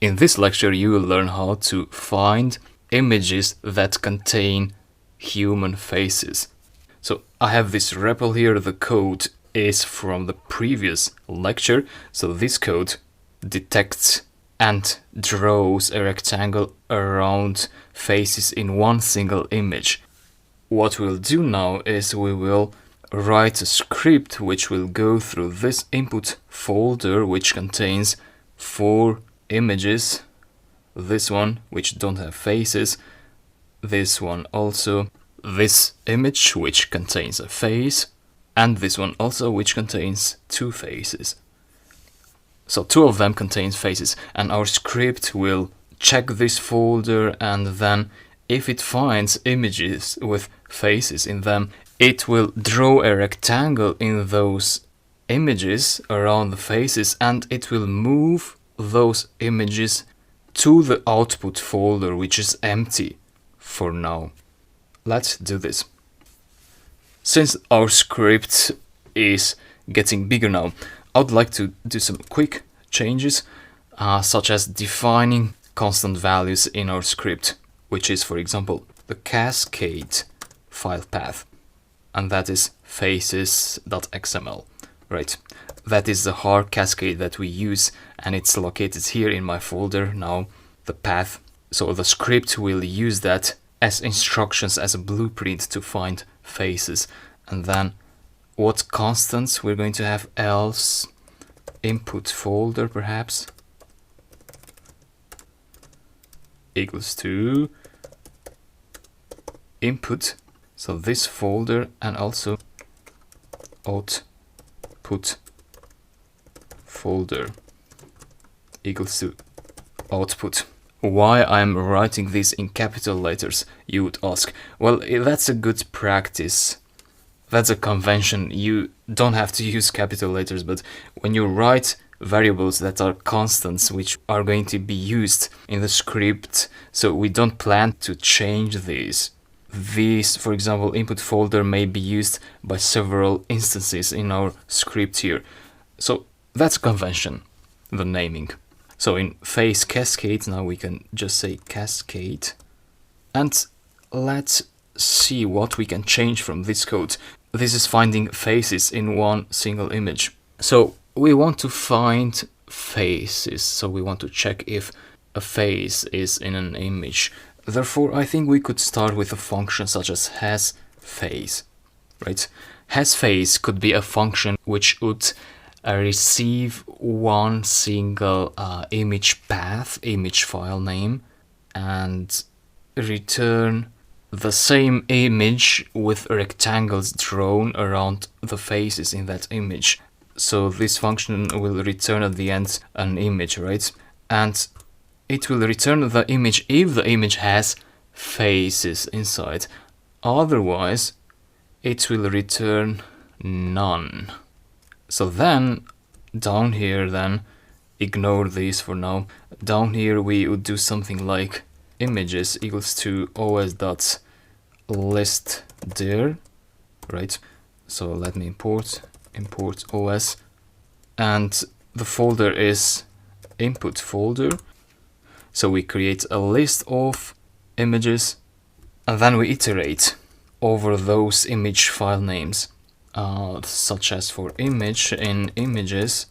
In this lecture, you will learn how to find images that contain human faces. So I have this REPL here. The code is from the previous lecture. So this code detects and draws a rectangle around faces in one single image. What we'll do now is we will write a script which will go through this input folder, which contains 4 images. This one, which don't have faces, this one also, this image which contains a face, and this one also, which contains 2 faces. So 2 of them contains faces, and our script will check this folder, and then if it finds images with faces in them, it will draw a rectangle in those images around the faces, and it will move those images to the output folder, which is empty for now. Let's do this. Since our script is getting bigger now, I would like to do some quick changes, such as defining constant values in our script, which is, for example, the cascade file path, and that is faces.xml, right? That is the hard cascade that we use, and it's located here in my folder now, the path. So the script will use that as instructions, as a blueprint to find faces. And then what constants we're going to have? Else input folder perhaps equals to input, so this folder, and also output folder equals to output. Why I'm writing this in capital letters, you would ask? Well, that's a good practice. That's a convention. You don't have to use capital letters, but when you write variables that are constants, which are going to be used in the script, so we don't plan to change these. These, for example, input folder may be used by several instances in our script here. So that's convention, the naming. So in face cascade, now we can just say cascade. And let's see what we can change from this code. This is finding faces in one single image. So we want to find faces. So we want to check if a face is in an image. Therefore, I think we could start with a function such as hasFace, right? HasFace could be a function which would receive one single image path, image file name, and return the same image with rectangles drawn around the faces in that image. So this function will return at the end an image, right? And it will return the image if the image has faces inside. Otherwise, it will return none. So then, down here then, ignore these for now. Down here we would do something like images equals to os.list dir, right? So let me import os, and the folder is input folder. So we create a list of images, and then we iterate over those image file names, such as for image in images,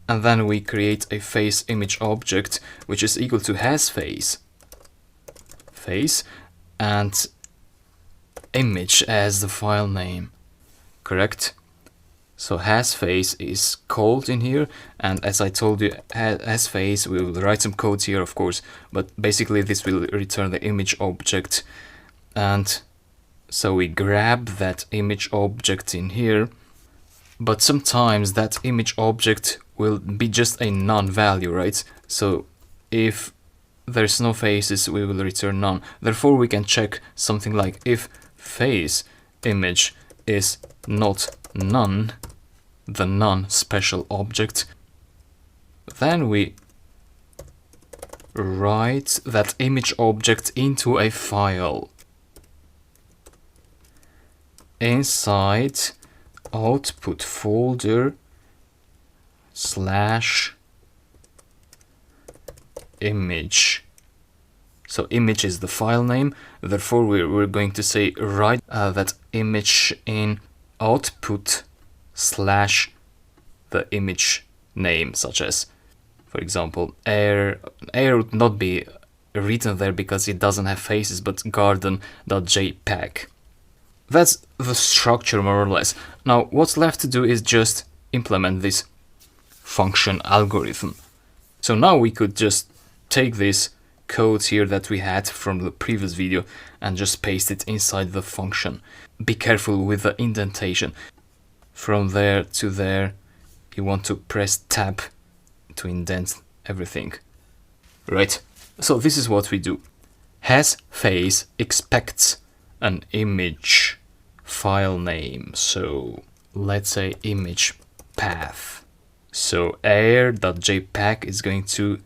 and then we create a face image object which is equal to hasFace face and image as the file name, correct? So hasFace is called in here, and as I told you, hasFace, we will write some codes here, of course, but basically this will return the image object. And so we grab that image object in here, but sometimes that image object will be just a none value, right? So if there's no faces, we will return none. Therefore, we can check something like if face image is not none, the none special object, then we write that image object into a file inside output folder / image. So image is the file name, therefore we're going to say write that image in output slash the image name, such as, for example, air would not be written there because it doesn't have faces, but garden.jpg. That's the structure more or less. Now what's left to do is just implement this function algorithm. So now we could just take this code here that we had from the previous video and just paste it inside the function. Be careful with the indentation. From there to there, you want to press tab to indent everything. Right, so this is what we do. Has face expects an image file name, so let's say image path. So air.jpg is going to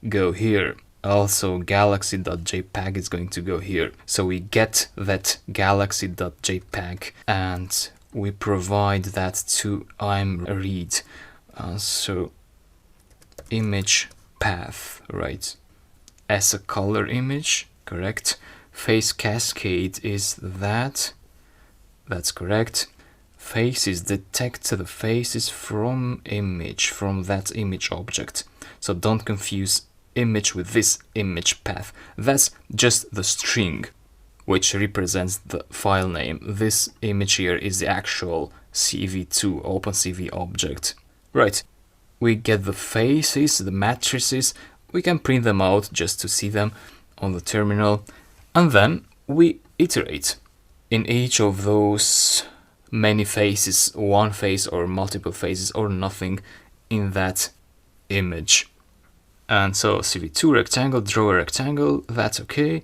go here. Also galaxy.jpg is going to go here. So we get that galaxy.jpg and we provide that to imread. So image path, right, as a color image, correct. Face cascade is that's correct. Faces detect the faces from image, from that image object. So don't confuse image with this image path. That's just the string which represents the file name. This image here is the actual CV2 OpenCV object. Right, we get the faces, the matrices, we can print them out just to see them on the terminal, and then we iterate in each of those many faces, one face or multiple faces or nothing in that image. And so CV2 rectangle, draw a rectangle, that's okay.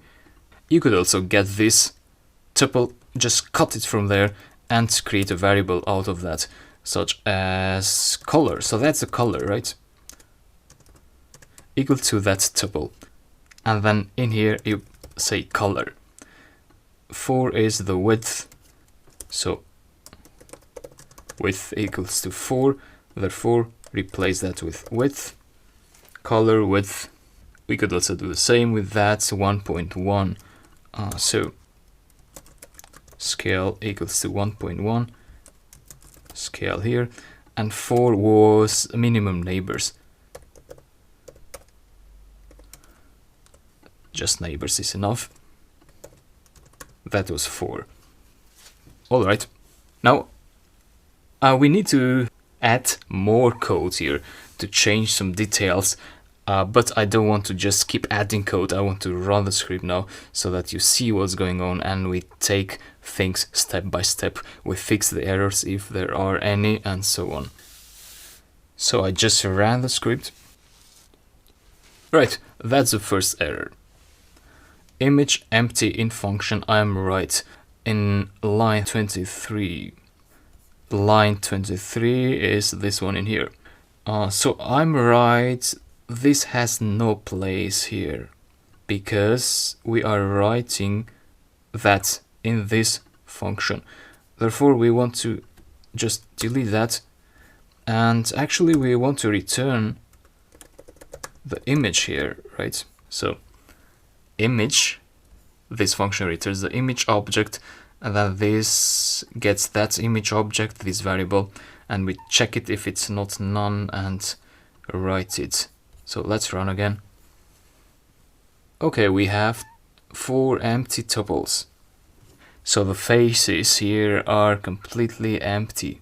You could also get this tuple, just cut it from there and create a variable out of that, such as color. So that's a color, right? Equal to that tuple. And then in here you say color. 4 is the width, so width equals to 4, therefore replace that with width. Color width, we could also do the same with that, 1.1. So scale equals to 1.1, scale here, and 4 was minimum neighbors. Just neighbors is enough. That was 4. Alright, now we need to add more code here to change some details. But I don't want to just keep adding code. I want to run the script now so that you see what's going on and we take things step by step. We fix the errors if there are any and so on. So I just ran the script. Right, that's the first error. Image empty in function, I'm right. In line 23. Line 23 is this one in here. So I'm right. This has no place here because we are writing that in this function. Therefore, we want to just delete that. And actually, we want to return the image here, right? So image, this function returns the image object, and then this gets that image object, this variable, and we check it if it's not none and write it. So let's run again. Okay, we have 4 empty tuples. So the faces here are completely empty.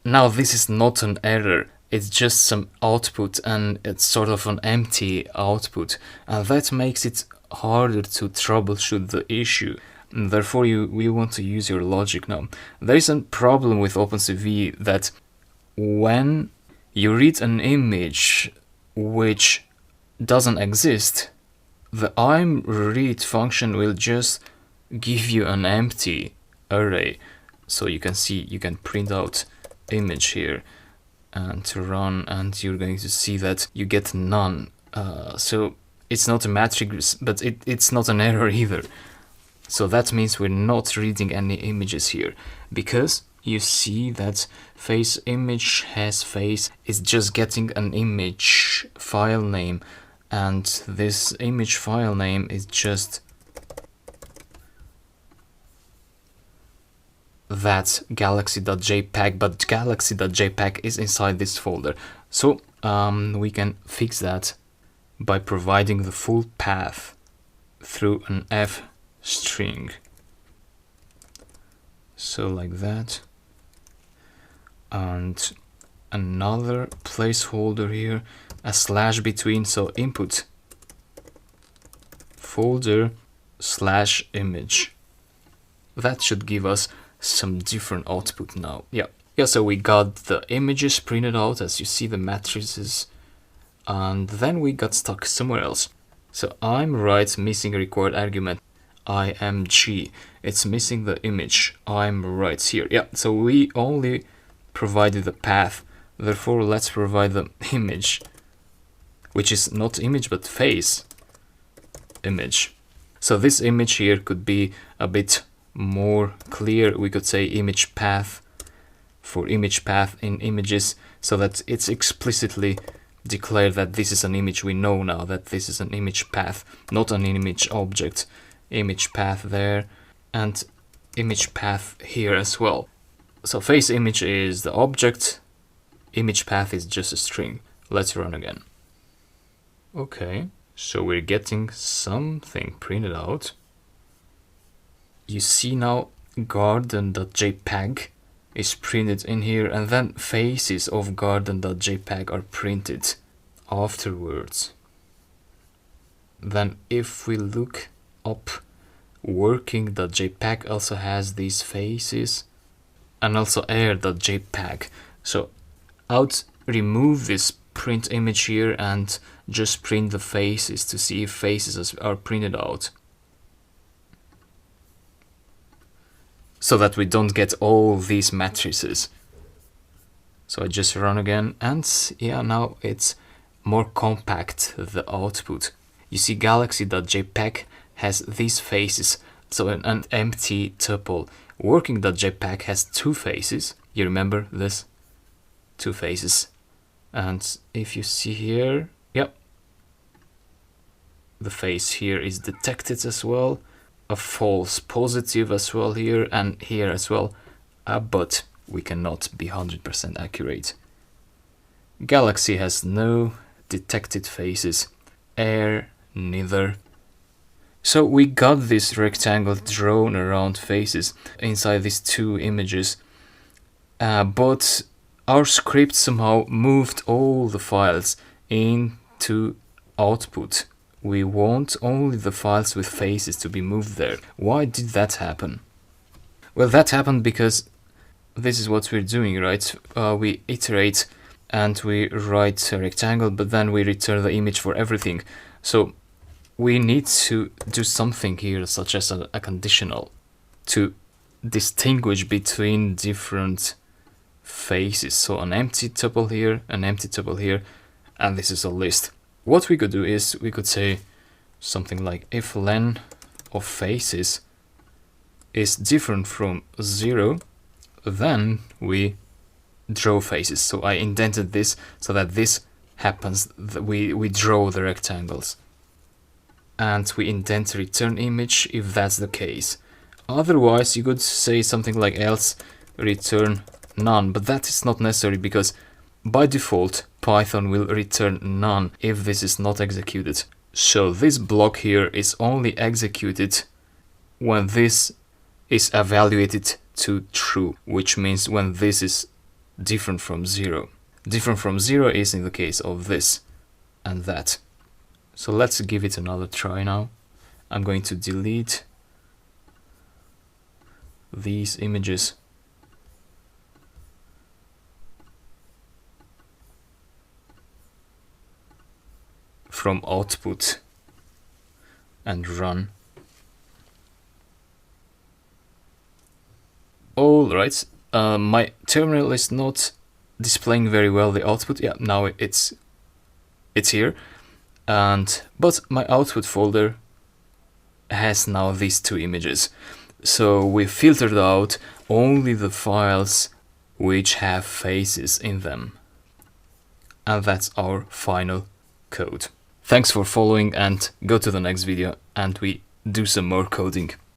Now this is not an error, it's just some output and it's sort of an empty output. And that makes it harder to troubleshoot the issue. And therefore we want to use your logic now. There is a problem with OpenCV that when you read an image which doesn't exist, the imread function will just give you an empty array. So you can see, you can print out image here and to run, and you're going to see that you get none. So it's not a matrix, but it's not an error either. So that means we're not reading any images here, because you see that face image has face is just getting an image file name, and this image file name is just that galaxy.jpg, but galaxy.jpg is inside this folder. So we can fix that by providing the full path through an f string. So like that, and another placeholder here, a slash between, so input folder slash image. That should give us some different output now. Yeah, so we got the images printed out, as you see the matrices, and then we got stuck somewhere else. So I'm right, missing a required argument, img. It's missing the image. I'm right here. Yeah, so we only provided the path. Therefore, let's provide the image, which is not image but face image. So this image here could be a bit more clear. We could say image path for image path in images, so that it's explicitly declared that this is an image. We know now that this is an image path, not an image object. Image path there, and image path here as well. So face image is the object, image path is just a string. Let's run again. Okay, so we're getting something printed out. You see now garden.jpg is printed in here, and then faces of garden.jpg are printed afterwards. Then if we look up, working.jpg also has these faces, and also air.jpg. So I'd remove this print image here and just print the faces to see if faces are printed out, so that we don't get all these matrices. So I just run again, and yeah, now it's more compact, the output. You see galaxy.jpg has these faces, so an empty tuple. Working.jpg has two faces. You remember this? Two faces. And if you see here, yep, the face here is detected as well. A false positive as well here, and here as well. But we cannot be 100% accurate. Galaxy has no detected faces. Air, neither. So we got this rectangle drawn around faces inside these two images, but our script somehow moved all the files into output. We want only the files with faces to be moved there. Why did that happen? Well, that happened because this is what we're doing, right? We iterate and we write a rectangle, but then we return the image for everything. So we need to do something here, such as a conditional, to distinguish between different faces. So an empty tuple here, an empty tuple here, and this is a list. What we could do is we could say something like if len of faces is different from 0, then we draw faces. So I indented this so that this happens, we draw the rectangles. And we indent return image if that's the case. Otherwise, you could say something like else return none, but that is not necessary because by default, Python will return none if this is not executed. So this block here is only executed when this is evaluated to true, which means when this is different from 0. Different from 0 is in the case of this and that. So let's give it another try now. I'm going to delete these images. From output and run. Alright, my terminal is not displaying very well the output. Yeah, now it's here. But my output folder has now these two images. So we filtered out only the files which have faces in them. And that's our final code. Thanks for following, and go to the next video and we do some more coding.